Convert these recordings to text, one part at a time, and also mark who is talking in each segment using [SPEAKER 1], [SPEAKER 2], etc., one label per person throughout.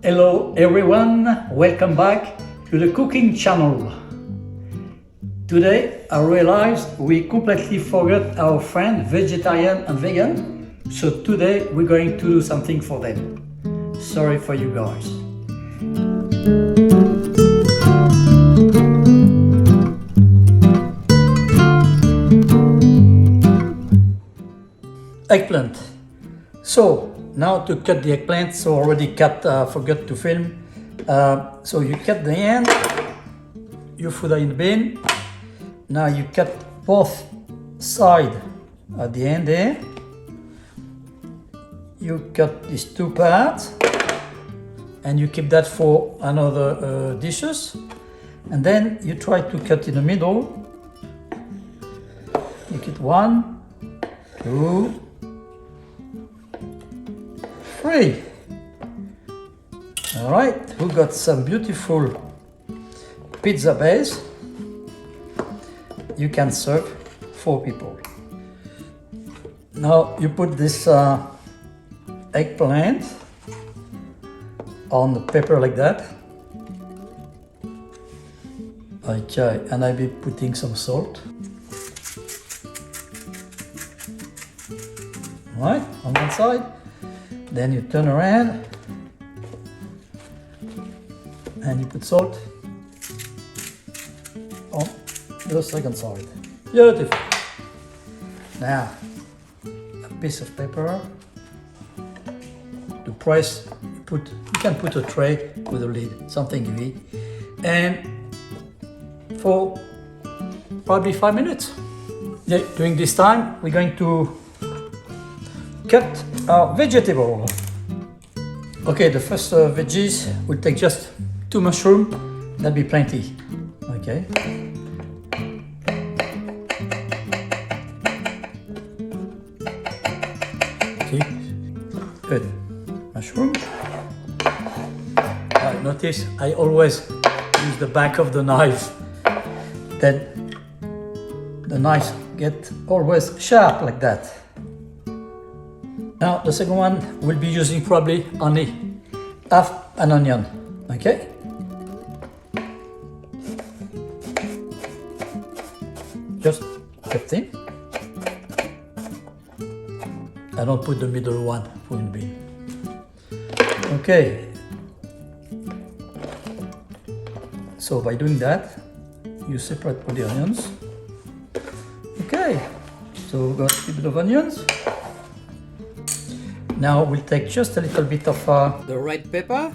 [SPEAKER 1] Hello everyone, welcome back to the cooking channel. Today I realized we completely forgot our friend vegetarian and vegan, so today we're going to do something for them. Sorry for you guys. Eggplant. So now to cut the eggplant, so already cut, forgot to film. So you cut the end, you put it in the bin. Now you cut both sides at the end there. You cut these two parts and you keep that for another dishes. And then you try to cut in the middle. You cut 1, 2, 3. All right, we got some beautiful pizza base. You can serve 4 people. Now you put this eggplant on the paper like that. Okay, and I'll be putting some salt. All right, on one side. Then you turn around and you put salt on the second side. Beautiful. Now, a piece of paper to press. You can put a tray with a lid, something heavy, and for probably 5 minutes. Yeah, during this time, we're going to cut our vegetable. Okay, the first veggies will take just 2 mushrooms. That'll be plenty. Okay. Okay. Good. Mushroom. Notice I always use the back of the knife. Then the knife gets always sharp like that. Now the second one will be using probably only half an onion, okay? Just cut thin. I don't put the middle one for in bin. Okay. So by doing that, you separate all the onions. Okay. So we got a bit of onions. Now we'll take just a little bit of the red pepper.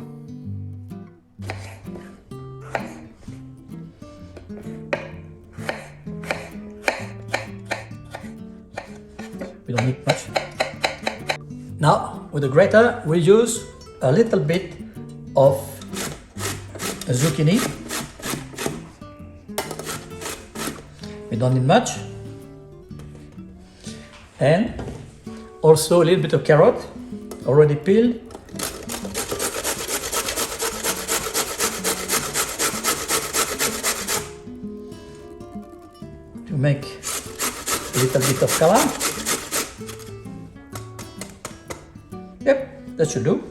[SPEAKER 1] We don't need much. Now with the grater we'll use a little bit of zucchini. We don't need much. And also a little bit of carrot, already peeled. To make a little bit of color. Yep, that should do.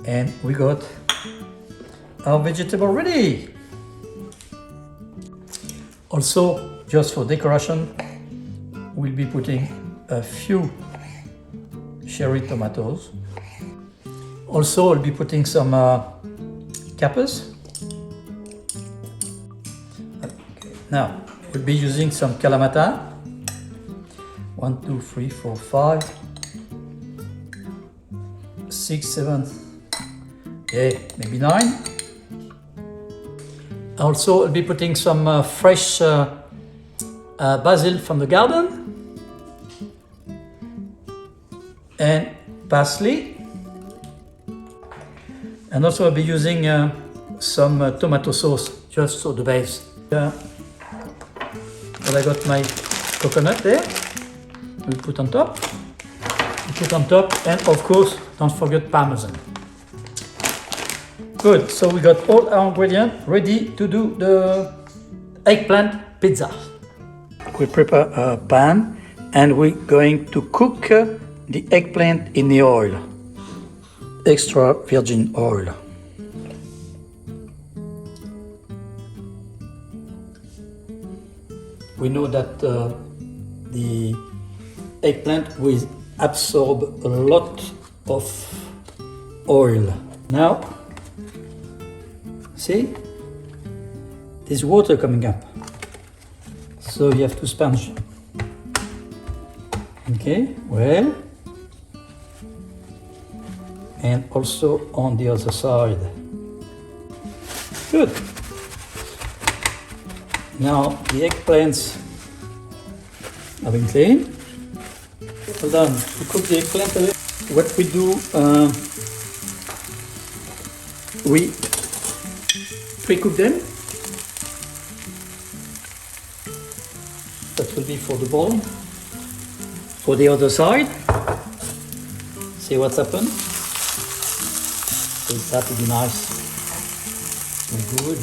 [SPEAKER 1] And we got our vegetable ready. Also, just for decoration, we'll be putting a few cherry tomatoes. Also, I'll be putting some capers. Okay. Now, we'll be using some kalamata. 1, 2, 3, 4, 5, 6, 7, yeah, maybe 9. Also, I'll be putting some fresh basil from the garden and parsley, and also I'll be using some tomato sauce just for the base. But I got my coconut there. We'll put on top. And of course, don't forget parmesan. Good, so we got all our ingredients ready to do the eggplant pizza. We prepare a pan and we're going to cook the eggplant in the oil, extra virgin oil. We know that the eggplant will absorb a lot of oil. Now, see, there's water coming up, so you have to sponge. Okay, well, and also on the other side. Good. Now the eggplants have been cleaned. Hold on, to cook the eggplant a little. What we do, we pre-cook them. That will be for the bowl. For the other side, see what's happened. So that will be nice and good.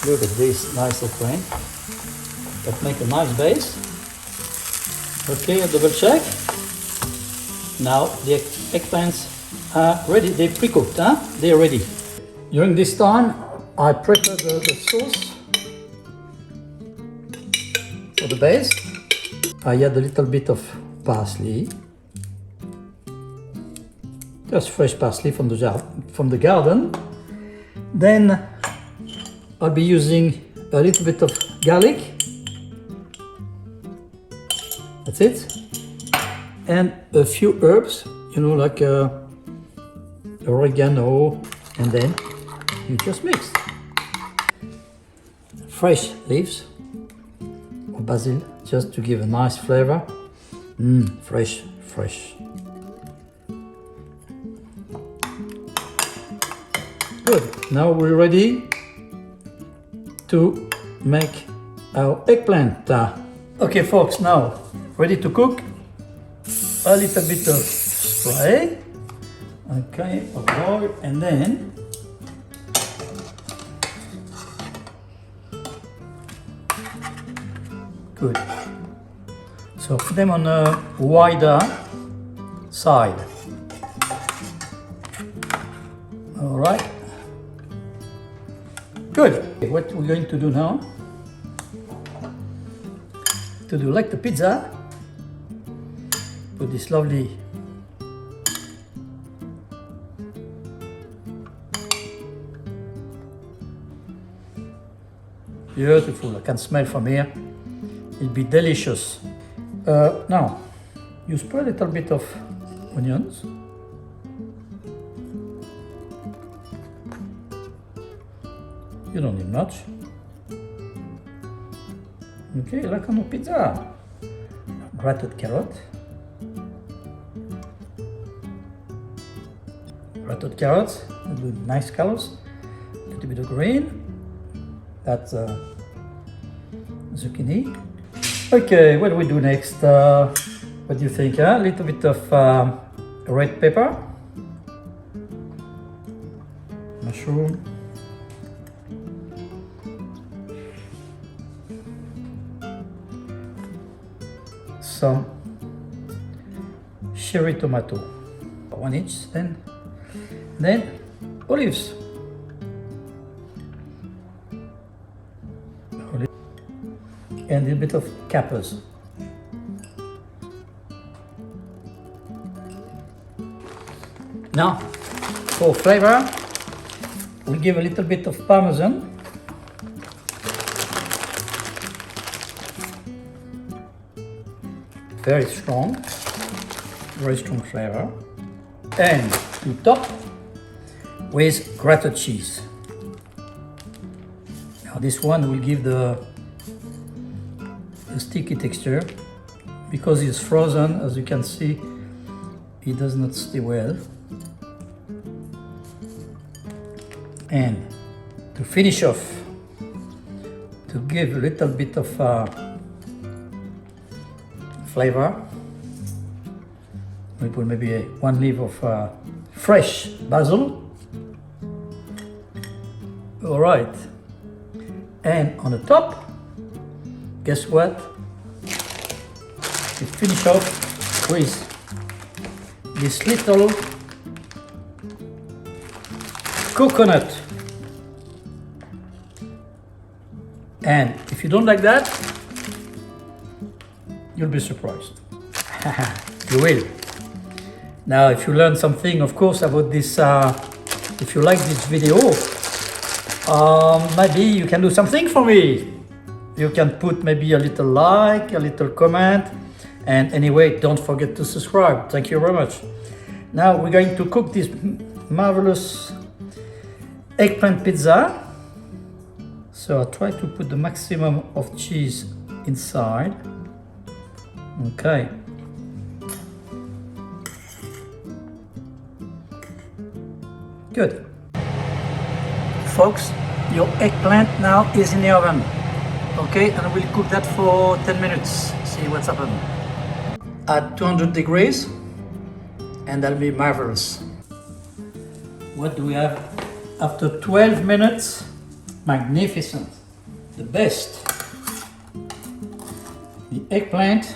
[SPEAKER 1] Look at this nice eggplant. That make a nice base. Okay, I'll double check. Now the eggplants are ready. They're pre-cooked, huh? They're ready. During this time, I prepare the sauce for the base. I add a little bit of parsley, just fresh parsley from the garden. Then I'll be using a little bit of garlic. That's it. And a few herbs, you know, like oregano, and then you just mix. Fresh leaves of basil, just to give a nice flavor. Fresh. Good. Now we're ready to make our eggplant. Okay, folks, now ready to cook. A little bit of spray, okay, of oil, and then good. So put them on a wider side. All right. Good. What we're going to do now, to do like the pizza, put this lovely beautiful, I can smell from here. It'll be delicious. Now, you spread a little bit of onions. You don't need much. Okay, like on a pizza. Grated carrot. Grated carrots with nice colors. A little bit of green. That's zucchini. Okay, what do we do next? What do you think? A little bit of red pepper, mushroom, some cherry tomato, one each, then olives. And a little bit of capers. Now, for flavor, we give a little bit of parmesan. Very strong flavor. And to top with grated cheese. Now this one will give the sticky texture. Because it's frozen, as you can see, it does not stay well. And to finish off, to give a little bit of flavor, we put maybe one leaf of fresh basil. All right. And on the top, guess what? we finish off with this little coconut. And if you don't like that, you'll be surprised. You will. Now, if you learn something, of course, about this, if you like this video, maybe you can do something for me. You can put maybe a little like, a little comment, and anyway, don't forget to subscribe. Thank you very much. Now we're going to cook this marvelous eggplant pizza. So I'll try to put the maximum of cheese inside. Okay. Good. Folks, your eggplant now is in the oven. Okay, and we'll cook that for 10 minutes. See what's happened. At 200 degrees, and that'll be marvelous. What do we have after 12 minutes? Magnificent. The best. The eggplant.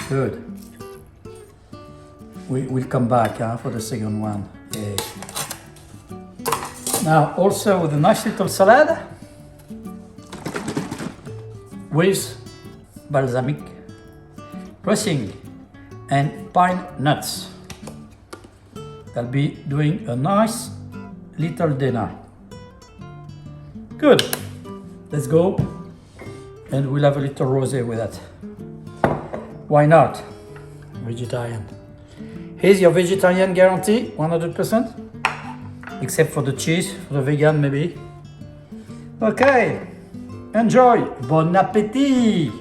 [SPEAKER 1] Good. We'll come back for the second one. Yeah. Now also with a nice little salad with balsamic dressing and pine nuts. I'll be doing a nice little dinner. Good. Let's go. And we'll have a little rosé with that. Why not? Vegetarian. Here's your vegetarian guarantee, 100%. Except for the cheese, for the vegan maybe. Okay. Enjoy. Bon appétit.